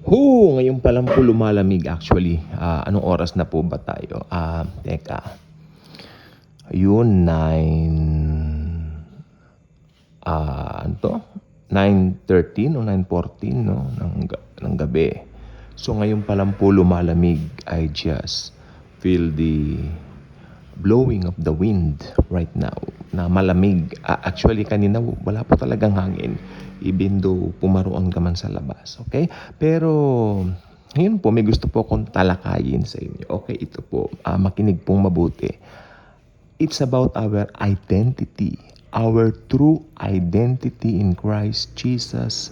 Ngayon pa lang po lumalamig actually. Anong oras na po ba tayo? Teka. Ayun, 9:13 o 9:14 no ng gabi. So ngayon pa lang po lumalamig. I just feel the blowing of the wind right now na malamig. Actually kanina wala po talagang hangin even though pumaroon ka man sa labas. Okay? Pero ngayon po may gusto po akong talakayin sa inyo. Okay, ito po. Makinig pong mabuti. It's about our identity. Our true identity in Christ Jesus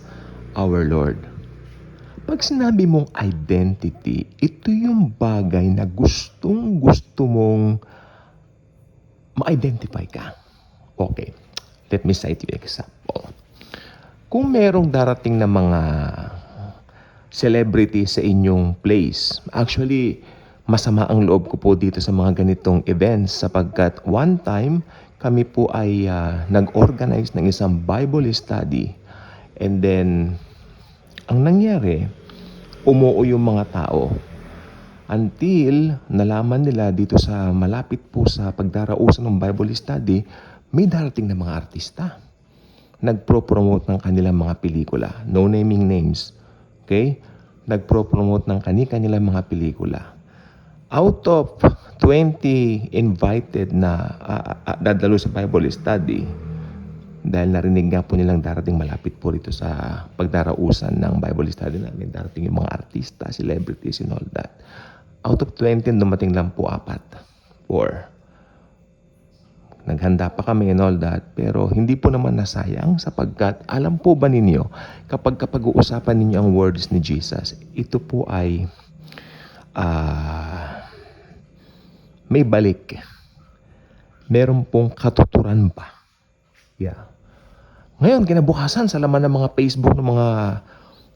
our Lord. Pag sinabi mong identity, ito yung bagay na gustong gusto mong ma-identify ka. Okay, let me cite you example. Kung merong darating na mga celebrity sa inyong place, actually, masama ang loob ko po dito sa mga ganitong events sapagkat one time, kami po ay nag-organize ng isang Bible study. And then, ang nangyari, umuo yung mga tao. Until nalaman nila dito sa malapit po sa pagdarausan ng Bible study, may darating na mga artista. Nagpro-promote ng kanilang mga pelikula. No naming names. Okay? Nagpro-promote ng kanilang mga pelikula. Out of 20 invited na dadalo sa Bible study, dahil narinig nga po nilang darating malapit po rito sa pagdarausan ng Bible study namin, darating yung mga artista, celebrities and all that. Out of 20, dumating lang po 4. Naghanda pa kami and all that, pero hindi po naman nasayang sapagkat alam po ba ninyo, kapag uusapan ninyo ang words ni Jesus, ito po ay may balik. Meron pong katuturan pa. Yeah. Ngayon, kinabukasan sa laman ng mga Facebook ng mga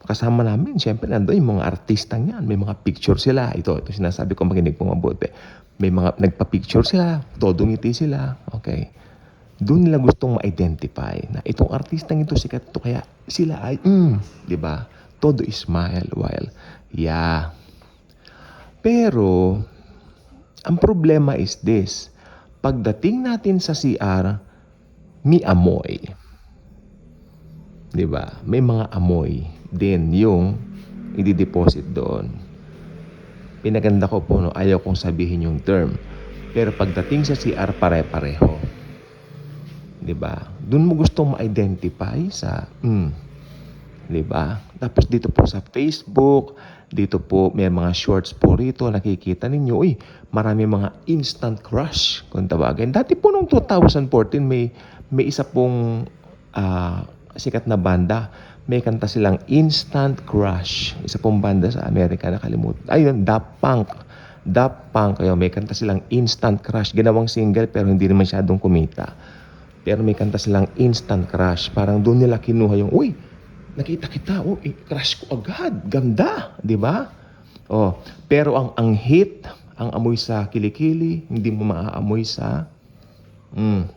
kasama namin, siyempre nandoon yung mga artista niyan. May mga picture sila. Ito sinasabi ko, makinig po mabuti. May mga nagpa-picture sila, todo ngiti sila. Okay. Doon nila gustong ma-identify na itong artistang ito, sikat ito, kaya sila ay, di ba? Todo smile while, yeah. Pero, ang problema is this. Pagdating natin sa CR, may amoy. Di ba? May mga amoy din yung i-deposit doon. Pinaganda ko po, no, ayaw kong sabihin yung term. Pero pagdating sa CR, pare-pareho. Di ba? Doon mo gustong ma-identify sa, di ba? Tapos dito po sa Facebook, dito po may mga shorts po rito, nakikita ninyo, marami mga instant crush kung tawagin. Dati po noong 2014, may isa pong sikat na banda. May kanta silang Instant Crush. Isa pong banda sa Amerika, nakalimutan. Ayun, Daft Punk. May kanta silang Instant Crush. Ginawang single pero hindi naman masyadong kumita. Pero may kanta silang Instant Crush. Parang doon nila kinuha yung, nakita kita, crush ko agad. Ganda, di ba? Pero ang hit, ang amoy sa kilikili, hindi mo maaamoy sa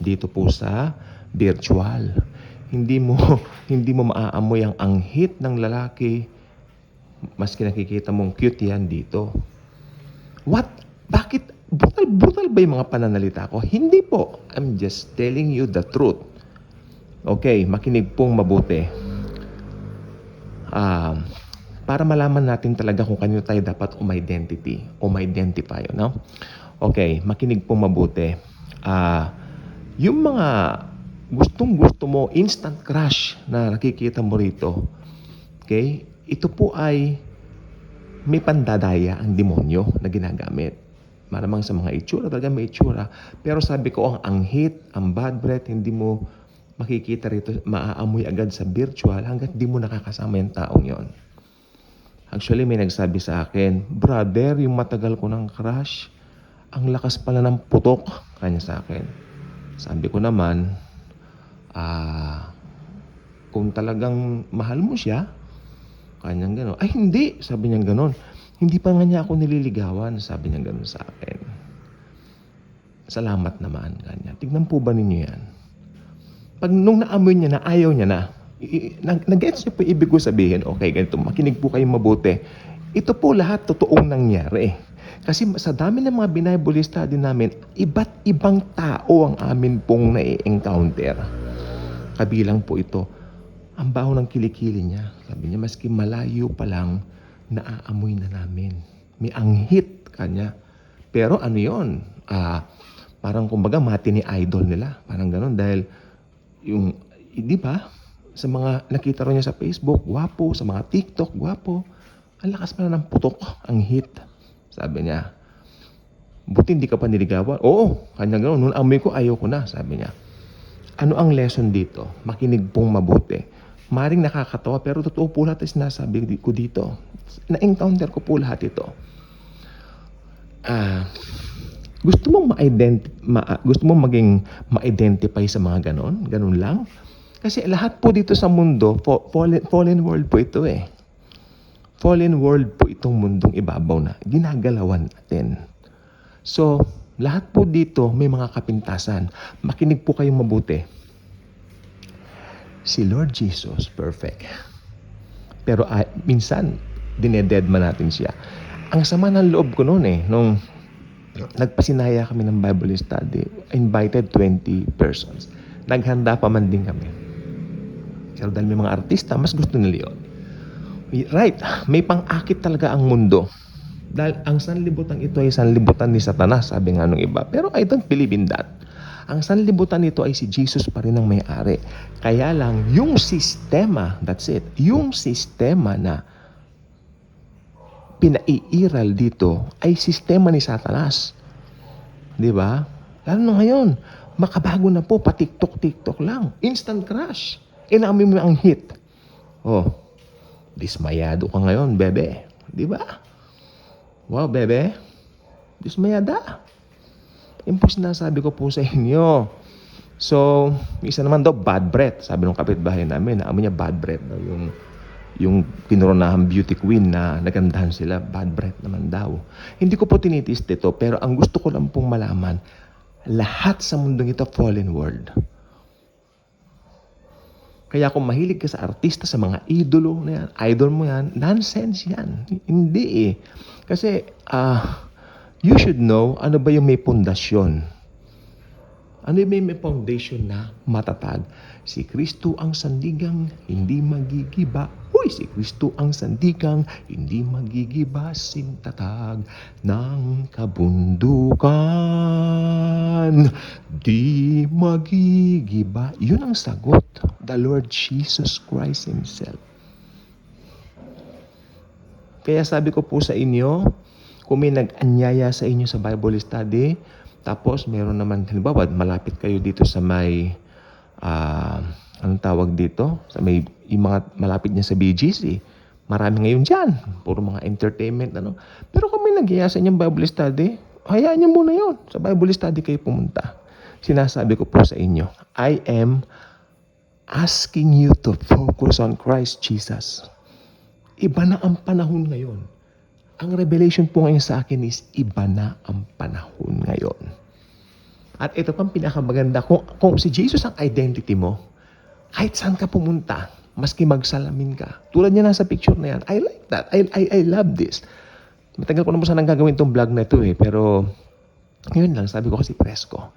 dito po sa virtual. Hindi mo maaamoy ang anghit ng lalaki. Maski nakikita mong cute yan dito. Bakit? Brutal ba yung mga pananalita ko? Hindi po. I'm just telling you the truth. Okay, makinig pong mabuti. Para malaman natin talaga kung kanino tayo dapat identify, no? Okay, makinig pong mabuti. Yung mga gustong-gusto mo, instant crush na nakikita mo rito, okay? Ito po ay may pandadaya ang demonyo na ginagamit. Maramang sa mga itsura, talaga may itsura. Pero sabi ko, ang anghit, ang bad breath, hindi mo makikita rito, maaamoy agad sa virtual hanggat di mo nakakasama yung taong yon. Actually, may nagsabi sa akin, brother, yung matagal ko ng crush, ang lakas pala ng putok, kanya sa akin. Sabi ko naman, kung talagang mahal mo siya, kanyang gano'n. Ay, hindi, sabi niya gano'n. Hindi pa nga niya ako nililigawan, sabi niya gano'n sa akin. Salamat naman, kanya. Tignan po ba ninyo yan? Pag nung naamoy niya na, ayaw niya na, Nag-gets niyo po ibig ko sabihin? Okay, ganito, makinig po kayong mabuti. Ito po lahat totoong nangyari. Kasi sa dami ng mga Bible study namin, iba't ibang tao ang amin pong na-encounter. Kabilang po ito, ang baho ng kilikili niya. Sabi niya, maski malayo pa lang, naaamoy na namin. May anghit kanya. Pero ano yun? Parang kumbaga mati ni idol nila. Parang ganun. Dahil yung, di ba? Sa mga nakita rin niya sa Facebook, gwapo. Sa mga TikTok, gwapo. Ang lakas pala ng putok, ang hit. Sabi niya, buti hindi ka pa niligawan. Oo, kanya gano'n. Noon amoy ko, ayaw ko na, sabi niya. Ano ang lesson dito? Makinig pong mabuti. Maring nakakatawa, pero totoo po lahat ang sinasabi ko dito. Na-encounter ko po lahat ito. Gusto mong gusto mong maging ma-identify sa mga ganon? Ganon lang? Kasi lahat po dito sa mundo, fallen world po ito eh. Fallen world po itong mundong ibabaw na ginagalawan natin. So, lahat po dito may mga kapintasan. Makinig po kayong mabuti. Si Lord Jesus, perfect. Pero minsan, dinededma natin siya. Ang sama ng loob ko noon nung nagpasinaya kami ng Bible study, invited 20 persons. Naghanda pa man din kami. Pero dahil may mga artista, mas gusto nila yun. Right, may pang-akit talaga ang mundo. Dahil ang sanlibutan ito ay sanlibutan ni Satanas, sabi nga nung iba. Pero I don't believe in that. Ang sanlibutan nito ay si Jesus pa rin ang may-ari. Kaya lang, yung sistema, that's it, yung sistema na pinaiiral dito ay sistema ni Satanas. Di ba? Lalo na ngayon, makabago na po, pa-TikTok lang. Instant crush. Inamin mo ang hit. Oh, dismayado ka ngayon, bebe. Di ba? Wow, bebe. Dismayada. Yung po sinasabi ko po sa inyo. So, isa naman daw, bad breath. Sabi ng kapitbahay namin, naamoy niya bad breath daw. Yung pinuronahang beauty queen na nagandahan sila, bad breath naman daw. Hindi ko po tinitist ito, pero ang gusto ko lang pong malaman, lahat sa mundong ito, fallen world. Kaya kung mahilig ka sa artista, sa mga idolo na yan, idol mo yan, nonsense yan. Hindi eh. Kasi, you should know, ano ba yung may pundasyon? Ano yung may foundation na matatag? Si Kristo ang sandigang, hindi magigiba. Uy, si Kristo ang sandigang, hindi magigiba, sintatag ng kabundukan. Di magigiba. Yun ang sagot. The Lord Jesus Christ Himself. Kaya sabi ko po sa inyo, kung may nag-anyaya sa inyo sa Bible study, tapos meron naman, halimbawa, malapit kayo dito sa may, anong tawag dito? Sa may, yung mga malapit niya sa BGC. Marami ngayon dyan. Puro mga entertainment, ano. Pero kung may nag-aya sa inyong Bible study, hayaan niyo muna yun. Sa Bible study kayo pumunta. Sinasabi ko po sa inyo, I am asking you to focus on Christ Jesus. Iba na ang panahon ngayon. Ang revelation po ngayon sa akin is iba na ang panahon ngayon. At ito pang pinakamaganda, kung si Jesus ang identity mo, kahit saan ka pumunta, maski magsalamin ka. Tulad niya nasa picture na yan. I like that. I love this. Matagal ko na po sanang gagawin itong vlog na ito pero ngayon lang, sabi ko kasi presko.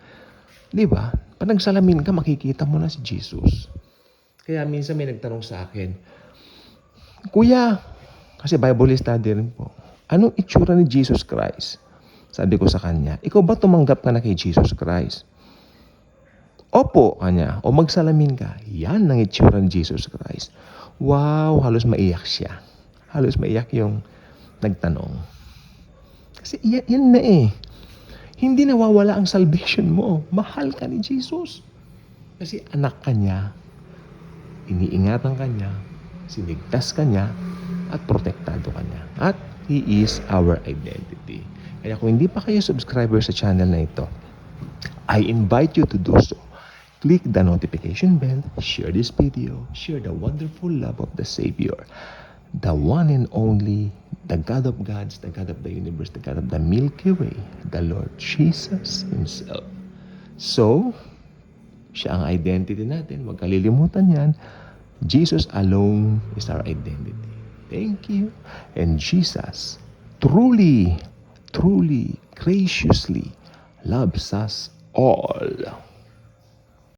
Di ba? Pag nagsalamin ka, makikita mo na si Jesus. Kaya minsan may nagtanong sa akin, Kuya, kasi Bible study rin po, anong itsura ni Jesus Christ? Sabi ko sa kanya, ikaw ba tumanggap ka na kay Jesus Christ? Opo, kanya. O magsalamin ka. Yan ang itsura ni Jesus Christ. Wow, halos maiyak siya. Halos maiyak yung nagtanong. Kasi yan na eh. Hindi nawawala ang salvation mo. Mahal ka ni Jesus. Kasi anak ka niya, iniingatan ka niya, sinigtas ka niya, at protektado ka niya. At He is our identity. Kaya kung hindi pa kayo subscriber sa channel na ito, I invite you to do so. Click the notification bell, share this video, share the wonderful love of the Savior, the one and only, the God of gods, the God of the universe, the God of the Milky Way, the Lord Jesus Himself. So, siya ang identity natin. Huwag kalilimutan yan. Jesus alone is our identity. Thank you. And Jesus truly, graciously loves us all.